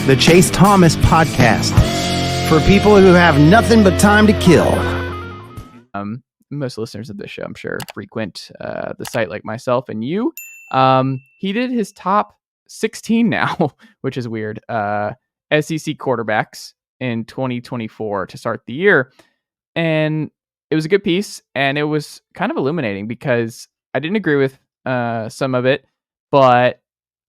the Chase Thomas Podcast, for people who have nothing but time to kill. Most listeners of this show, I'm sure, frequent the site like myself and you. He did his top 16 now, which is weird. SEC quarterbacks in 2024 to start the year. And it was a good piece, and it was kind of illuminating because I didn't agree with some of it, but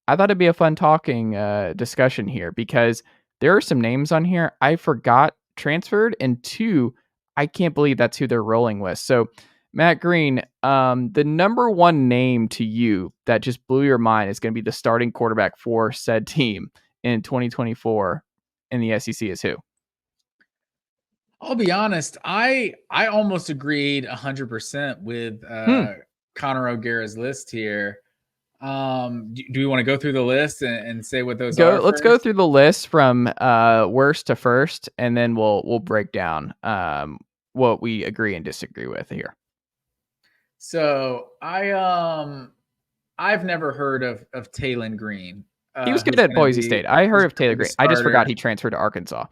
I thought it'd be a fun talking discussion here because there are some names on here I forgot transferred, and two, I can't believe that's who they're rolling with. So, Matt Green, the number one name to you that just blew your mind is going to be the starting quarterback for said team in 2024 in the SEC is who? I'll be honest. I almost agreed 100% with Connor O'Gara's list here. Do we want to go through the list and say what those are? Let's go through the list from worst to first, and then we'll break down what we agree and disagree with here. So I've never heard of Taylon Green. He was good at Boise State. I heard of Taylor Green. I just forgot he transferred to Arkansas.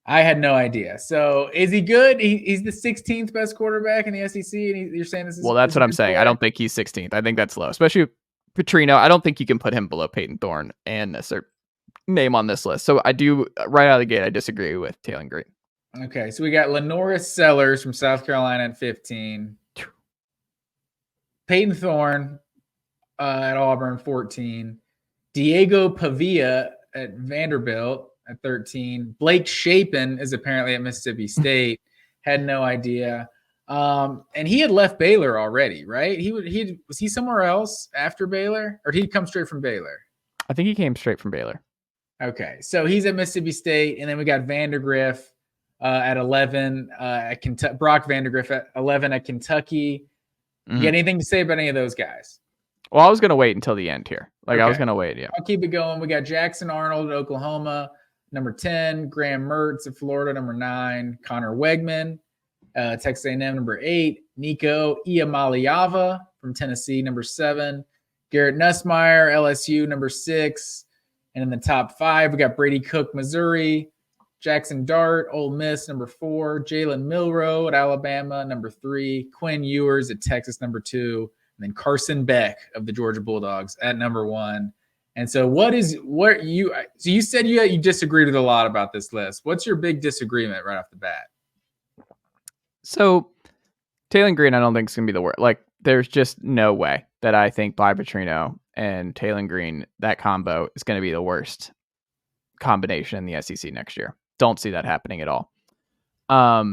I had no idea. So is he good? He's the 16th best quarterback in the SEC, and you're saying this is... Well, that's what I'm saying. I don't think he's 16th. I think that's low, especially Petrino. I don't think you can put him below Peyton Thorne and a certain name on this list. So I do, right out of the gate, I disagree with Taylon Green. Okay, so we got Lenoris Sellers from South Carolina at 15. Peyton Thorne at Auburn, 14. Diego Pavia at Vanderbilt at 13. Blake Shapen is apparently at Mississippi State. Had no idea. And he had left Baylor already, right? Was he somewhere else after Baylor, or did he come straight from Baylor? I think he came straight from Baylor. Okay, so he's at Mississippi State, and then we got Vandagriff at 11 at Kentucky. Brock Vandagriff at 11 at Kentucky. You got anything to say about any of those guys? Well, I was gonna wait until the end here. Okay. I was gonna wait. Yeah, I'll keep it going. We got Jackson Arnold at Oklahoma, number 10. Graham Mertz at Florida, number 9. Connor Wegman, Texas A&M, number 8. Nico Iamaleava from Tennessee, number 7. Garrett Nussmeier, LSU, number 6. And in the top 5, we got Brady Cook, Missouri. Jackson Dart, Ole Miss, number 4. Jalen Milroe at Alabama, number 3. Quinn Ewers at Texas, number 2. And then Carson Beck of the Georgia Bulldogs at number 1. And so so you said you disagreed with a lot about this list. What's your big disagreement right off the bat? So Taylon Green, I don't think is going to be the worst. Like, there's just no way that I think Bobby Petrino and Taylon Green, that combo, is going to be the worst combination in the SEC next year. Don't see that happening at all. I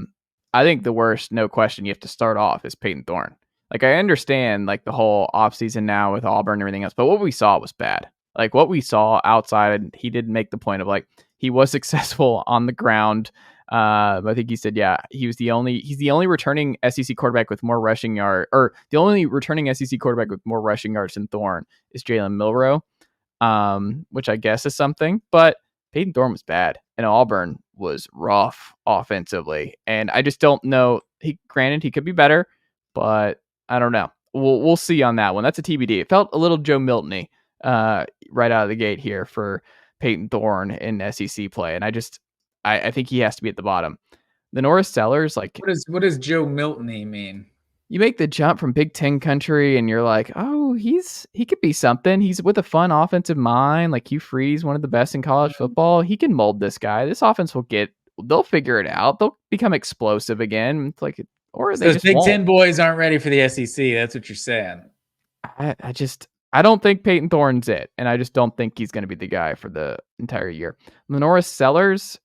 think the worst, no question, you have to start off is Peyton Thorne. Like, I understand like the whole offseason now with Auburn and everything else, but what we saw was bad. Like, what we saw outside, he did make the point of like he was successful on the ground. I think he said, he's the only returning SEC quarterback with more rushing yard, or the only returning SEC quarterback with more rushing yards than Thorne is Jalen Milroe, which I guess is something. But Peyton Thorne was bad, and Auburn was rough offensively, and I just don't know. Granted, he could be better, but I don't know. We'll see on that one. That's a TBD. It felt a little Joe Milton-y right out of the gate here for Peyton Thorne in SEC play, and I think he has to be at the bottom. The Norris Sellers, like, what does Joe Milton-y mean? You make the jump from Big Ten country, and you're like, oh, he could be something. He's with a fun offensive mind. Like, Hugh Freeze, one of the best in college football. He can mold this guy. This offense they'll figure it out. They'll become explosive again. It's like, or they those just Big won't. Ten boys aren't ready for the SEC. That's what you're saying. I don't think Peyton Thorne's it, and I just don't think he's going to be the guy for the entire year. Norris Sellers,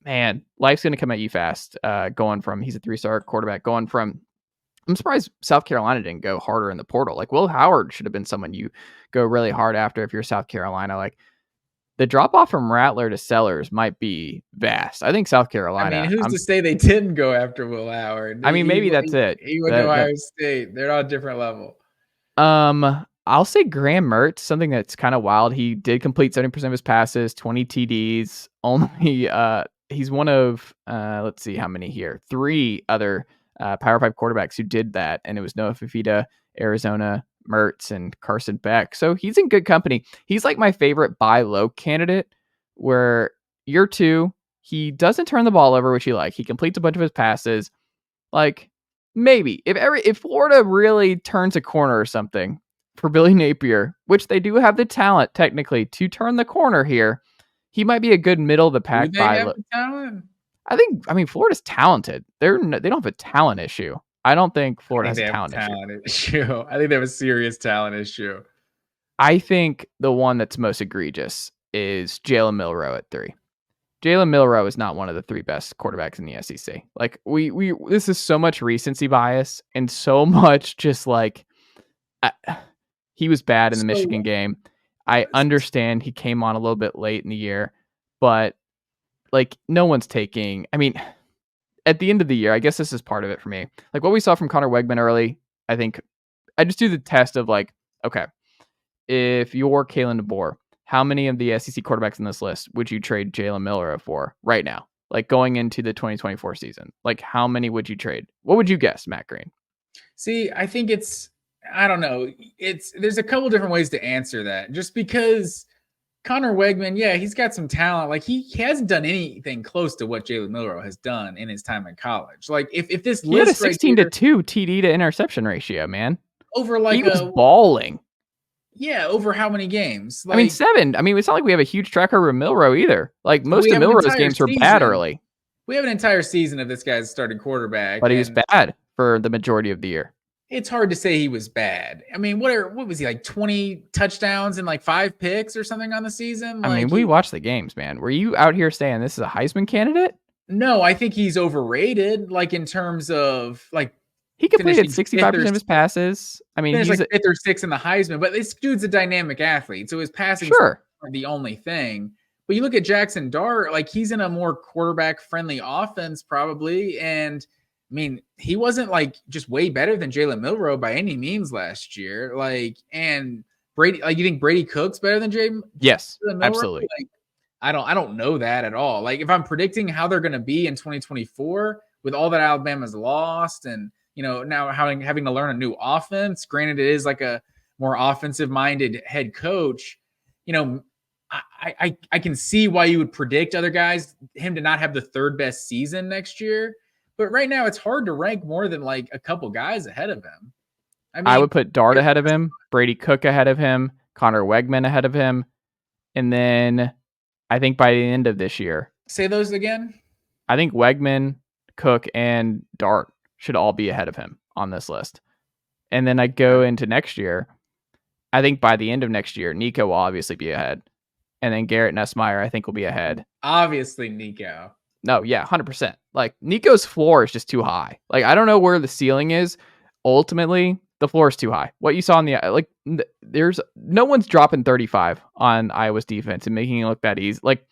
man, life's going to come at you fast. He's a 3-star quarterback. I'm surprised South Carolina didn't go harder in the portal. Like, Will Howard should have been someone you go really hard after if you're South Carolina. Like, the drop off from Rattler to Sellers might be vast. I think South Carolina. I mean, who's to say they didn't go after Will Howard? Maybe that's it. He went to Ohio State. They're on a different level. I'll say Graham Mertz, something that's kind of wild. He did complete 70% of his passes, 20 TDs. Only he's one of let's see how many here. 3 other Power 5 quarterbacks who did that, and it was Noah Fifita, Arizona, Mertz and Carson Beck. So he's in good company. He's like my favorite buy low candidate, where year 2, he doesn't turn the ball over, which you like. He completes a bunch of his passes. Like, maybe if Florida really turns a corner or something for Billy Napier, which they do have the talent technically to turn the corner here, he might be a good middle of the pack buy low. The talent? I mean, Florida's talented. They don't have a talent issue. I don't think Florida has a talent issue. I think they have a serious talent issue. I think the one that's most egregious is Jalen Milroe at 3. Jalen Milroe is not one of the 3 best quarterbacks in the SEC. Like we this is so much recency bias and so much just like he was bad in the Michigan game. I understand he came on a little bit late in the year, but like no one's taking. I mean, at the end of the year, I guess this is part of it for me. Like what we saw from Connor Wegman early, I think I just do the test of like, okay, if you're Kalen DeBoer, how many of the SEC quarterbacks in this list would you trade Jalen Milroe for right now? Like going into the 2024 season, like how many would you trade? What would you guess, Matt Green? See, I think I don't know. There's a couple different ways to answer that. Just because Connor Wegman, yeah, he's got some talent. Like he hasn't done anything close to what Jalen Milroe has done in his time in college. Like if this he list had a 16 to 2 TD to interception ratio, man. Over like he was balling. Yeah, over how many games? Like, I mean, 7. I mean, it's not like we have a huge track record with Milroe either. Like most of Milroe's games were bad early. We have an entire season of this guy's starting quarterback, but he was bad for the majority of the year. It's hard to say he was bad. I mean, what was he, like 20 touchdowns and like 5 picks or something on the season? I mean, we watched the games, man. Were you out here saying this is a Heisman candidate? No, I think he's overrated. Like in terms of like he completed 65% of his passes. I mean, he's like 5th or 6th in the Heisman, but this dude's a dynamic athlete, so his passing are the only thing. But you look at Jackson Dart, like he's in a more quarterback-friendly offense probably, and I mean, he wasn't like just way better than Jalen Milroe by any means last year. Like, and Brady, like you think Brady Cook's better than Jalen? Yes, absolutely. Like, I don't know that at all. Like, if I'm predicting how they're going to be in 2024 with all that Alabama's lost, and you know now having to learn a new offense. Granted, it is like a more offensive-minded head coach. You know, I can see why you would predict other guys him to not have the 3rd best season next year. But right now, it's hard to rank more than like a couple guys ahead of him. I mean, I would put Dart ahead of him, Brady Cook ahead of him, Connor Wegman ahead of him, and then I think by the end of this year, say those again. I think Wegman, Cook, and Dart should all be ahead of him on this list. And then I go into next year. I think by the end of next year, Nico will obviously be ahead, and then Garrett Nussmeier I think will be ahead. Obviously, Nico. No, yeah, 100%. Like Nico's floor is just too high. Like I don't know where the ceiling is. Ultimately, the floor is too high. What you saw in the there's no one's dropping 35 on Iowa's defense and making it look that easy. Like,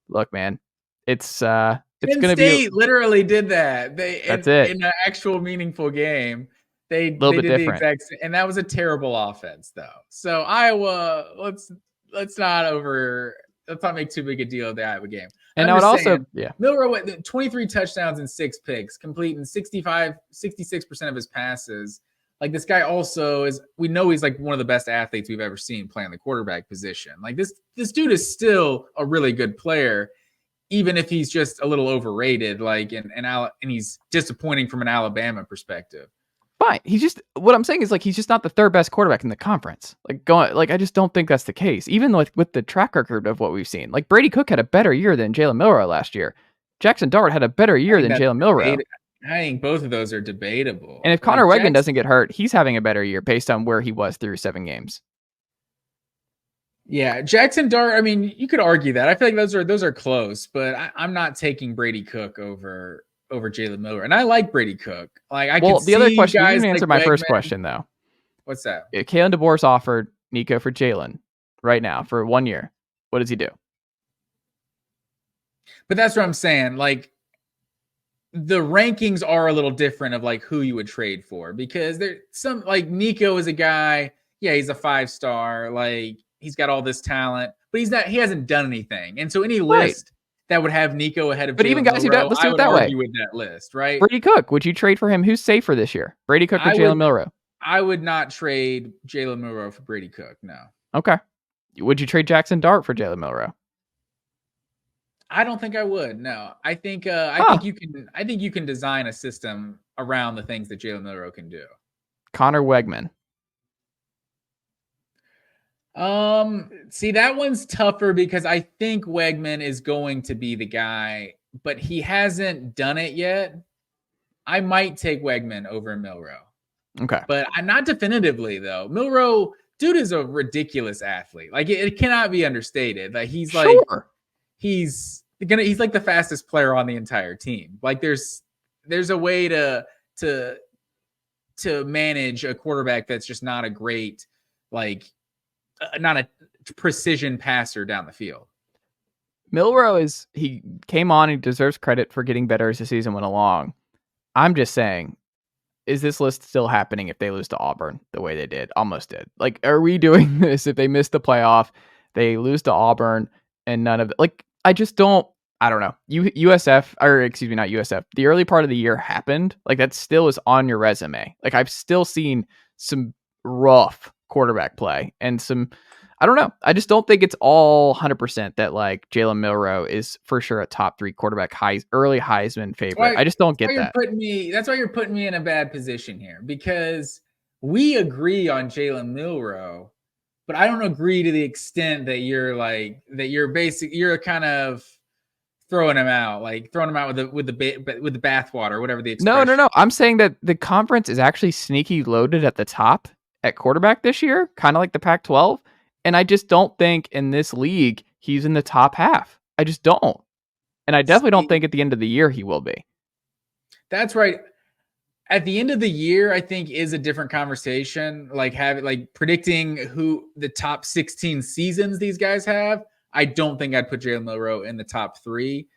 look, man, it's going to be literally did that. That's it in an actual meaningful game. They did different. The exact same, and that was a terrible offense though. So Iowa, let's not make too big a deal of the Iowa game. And I would also, Milroe went 23 touchdowns and 6 picks, completing 66% of his passes. Like this guy also is, we know he's like one of the best athletes we've ever seen playing the quarterback position. Like this dude is still a really good player, even if he's just a little overrated. Like and he's disappointing from an Alabama perspective. Fine. What I'm saying is like he's just not the 3rd best quarterback in the conference. I just don't think that's the case. Even with the track record of what we've seen. Like Brady Cook had a better year than Jalen Milroe last year. Jackson Dart had a better year than Jalen Milroe. I think both of those are debatable. And if Connor Wegman doesn't get hurt, he's having a better year based on where he was through 7 games. Yeah, Jackson Dart, I mean, you could argue that. I feel like those are close, but I'm not taking Brady Cook over Jalen Milroe. And I like Brady Cook. Like the other question, you didn't answer my first question though. What's that? If Kalen DeBoer's offered Nico for Jalen right now for 1 year, what does he do? But that's what I'm saying. Like the rankings are a little different of like who you would trade for, because there's some like Nico is a guy. Yeah, he's a 5-star. Like he's got all this talent, but he hasn't done anything. And so any list that would have Nico ahead of but Jalen even guys Milroe, who don't, let's do it that way. With that list, right? Brady Cook, would you trade for him? Who's safer this year? Brady Cook or Jalen Milroe? I would not trade Jalen Milroe for Brady Cook. No. Okay. Would you trade Jackson Dart for Jalen Milroe? I don't think I would. No. I think you can design a system around the things that Jalen Milroe can do. Connor Wegman. See, that one's tougher because I think Wegman is going to be the guy, but he hasn't done it yet. I might take Wegman over Milroe. Okay. But I'm not definitively though. Milroe, dude, is a ridiculous athlete. Like it cannot be understated. Like he's like he's like the fastest player on the entire team. Like there's a way to manage a quarterback that's just not a great not a precision passer down the field. Milroe he came on, he deserves credit for getting better as the season went along. I'm just saying, is this list still happening if they lose to Auburn the way they did? Almost did. Like, are we doing this if they miss the playoff, they lose to Auburn, and none of it? Like, I just don't. I don't know. USF, or excuse me, not USF. The early part of the year happened. Like, that still is on your resume. Like, I've still seen some rough quarterback play and some. I don't know. I just don't think it's all 100% that like Jalen Milroe is for sure a top 3 quarterback, early Heisman favorite. I just don't get that. That's why you're putting me in a bad position here, because we agree on Jalen Milroe, but I don't agree to the extent that you're kind of throwing him out with the bathwater, whatever the expression. No. I'm saying that the conference is actually sneaky loaded at the top at quarterback this year, kind of like the Pac-12. And I just don't think in this league he's in the top half. I just don't. And I definitely don't think at the end of the year he will be. That's right. At the end of the year, I think is a different conversation. Like predicting who the top 16 seasons these guys have. I don't think I'd put Jalen Milroe in the top 3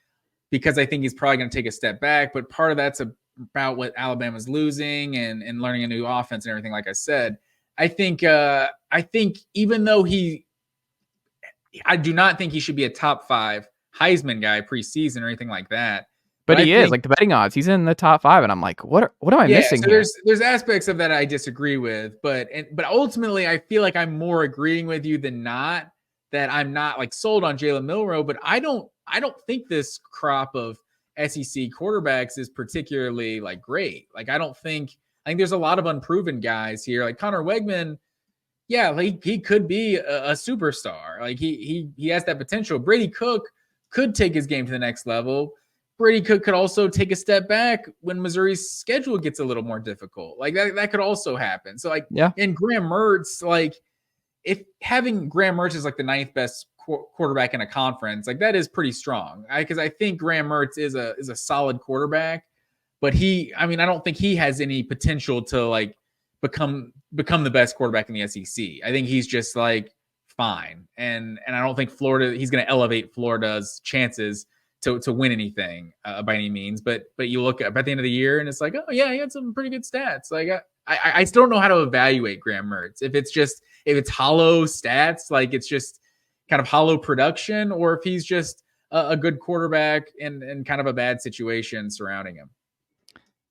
because I think he's probably going to take a step back. But part of that's about what Alabama's losing and learning a new offense and everything, like I said. I think even though I do not think he should be a top 5 Heisman guy preseason or anything like that. But he is, like the betting odds, he's in the top 5, and I'm like, what am I missing so here? There's aspects of that I disagree with, but ultimately I feel like I'm more agreeing with you than not, that I'm not like sold on Jalen Milroe, but I don't think this crop of SEC quarterbacks is particularly like great. Like I think there's a lot of unproven guys here. Like Connor Wegman, yeah, like he could be a superstar. Like he has that potential. Brady Cook could take his game to the next level. Brady Cook could also take a step back when Missouri's schedule gets a little more difficult. Like that could also happen. So like, yeah. And Graham Mertz, like if having Graham Mertz is like the 9th best quarterback in a conference, like that is pretty strong. Because I think Graham Mertz is a solid quarterback. But I don't think he has any potential to like become the best quarterback in the SEC. I think he's just like fine. And I don't think he's going to elevate Florida's chances to win anything by any means. But you look at the end of the year and it's like, oh yeah, he had some pretty good stats. Like I still don't know how to evaluate Graham Mertz. If it's hollow stats, like it's just kind of hollow production, or if he's just a good quarterback and kind of a bad situation surrounding him.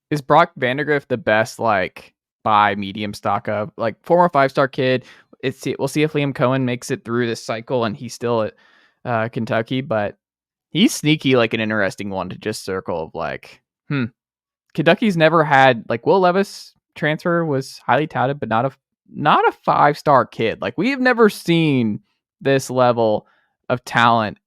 Is Brock Vandagriff the best, like, buy medium stock of, like, former 5-star kid? We'll see if Liam Cohen makes it through this cycle and he's still at Kentucky, but he's sneaky, like, an interesting one to just circle of, like, Kentucky's never had, like, Will Levis transfer was highly touted, but not a 5-star kid. Like, we have never seen this level of talent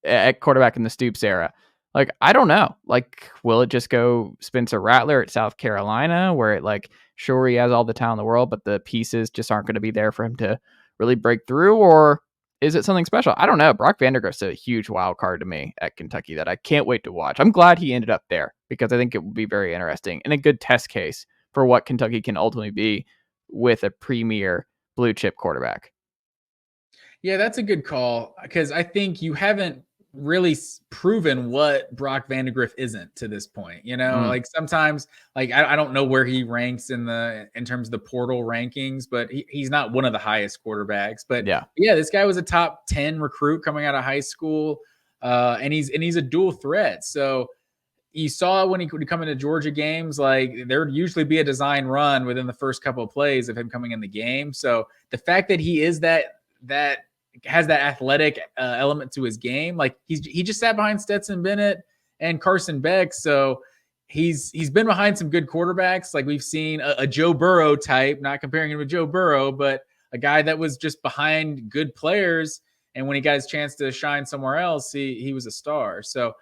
at quarterback in the Stoops era. Like, I don't know. Like, will it just go Spencer Rattler at South Carolina, where it like, sure, he has all the talent in the world, but the pieces just aren't going to be there for him to really break through? Or is it something special? I don't know. Brock Vandagriff's a huge wild card to me at Kentucky that I can't wait to watch. I'm glad he ended up there because I think it will be very interesting and a good test case for what Kentucky can ultimately be with a premier blue chip quarterback. Yeah, that's a good call because I think you haven't really proven what Brock Vandagriff isn't to this point. Like sometimes, like I don't know where he ranks in terms of the portal rankings, but he's not one of the highest quarterbacks. But yeah, this guy was a top 10 recruit coming out of high school, and he's a dual threat. So you saw when he would come into Georgia games, like there would usually be a design run within the first couple of plays of him coming in the game. So the fact that he is that has that athletic element to his game, like he just sat behind Stetson Bennett and Carson Beck. So he's been behind some good quarterbacks. Like we've seen a Joe Burrow type, not comparing him to Joe Burrow, but a guy that was just behind good players. And when he got his chance to shine somewhere else, he was a star. So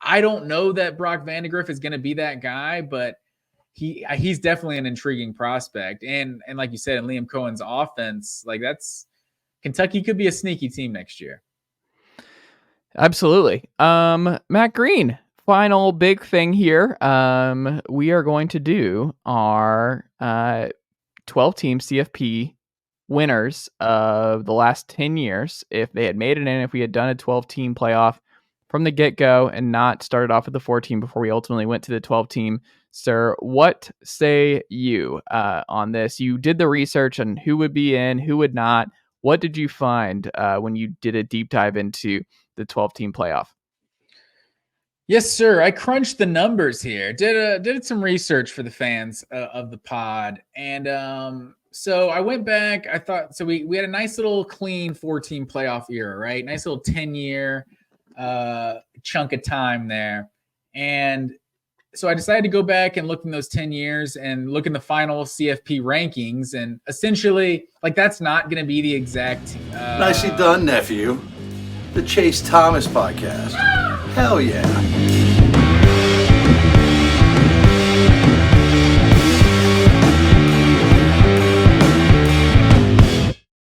I don't know that Brock Vandagriff is going to be that guy, but he's definitely an intriguing prospect. And like you said, in Liam Cohen's offense, like Kentucky could be a sneaky team next year. Absolutely. Matt Green, final big thing here. We are going to do our 12-team CFP winners of the last 10 years. If they had made it in, if we had done a 12-team playoff from the get-go and not started off with the 4-team before we ultimately went to the 12-team. Sir, what say you on this? You did the research on who would be in, who would not. What did you find when you did a deep dive into the 12-team playoff? Yes, sir. I crunched the numbers here. Did some research for the fans of the pod. And so I went back. I thought, so we had a nice little clean 4-team playoff era, right? Nice little 10-year chunk of time there. And so I decided to go back and look in those 10 years and look in the final CFP rankings. And essentially, like, that's not going to be the exact. Nicely done, nephew. The Chase Thomas podcast. Hell yeah.